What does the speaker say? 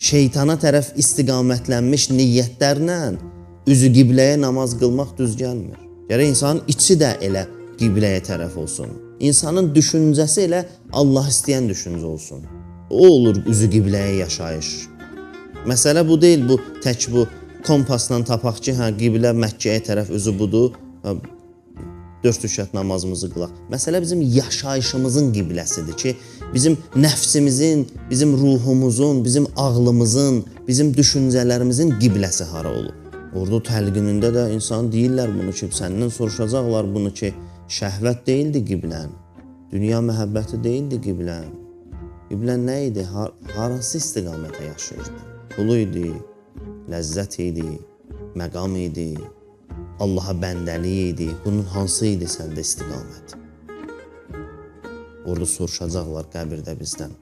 şeytana tərəf istiqamətlənmiş niyyətlərlə üzü qibləyə namaz qılmaq düz gəlmir. Gərək insanın içi də elə qibləyə tərəf olsun. İnsanın düşüncəsi elə Allah istəyən düşüncə olsun. O olur üzü qibləyə yaşayış. Məsələ bu deyil, bu tək bu kompasla tapaq ki, hə, qiblə Məkkəyə tərəf üzü budur, 4 rükət namazımızı qılaq. Məsələ bizim yaşayışımızın qibləsidir ki, bizim nəfsimizin, bizim ruhumuzun, bizim ağlımızın, bizim düşüncələrimizin qibləsi hara olur. Ordu təlqinində də insan deyirlər bunu ki, səndən soruşacaqlar bunu ki, şəhvət deyildi qiblən, dünya məhəbbəti deyildi qiblən. Qiblən nə idi? Harası istiqamətə yaşayırdı? Pul idi, ləzzət idi, məqam idi, Allaha bəndəlik idi. Bunun hansı idi səndə istiqamət? Orada soruşacaqlar qəbirdə bizdən.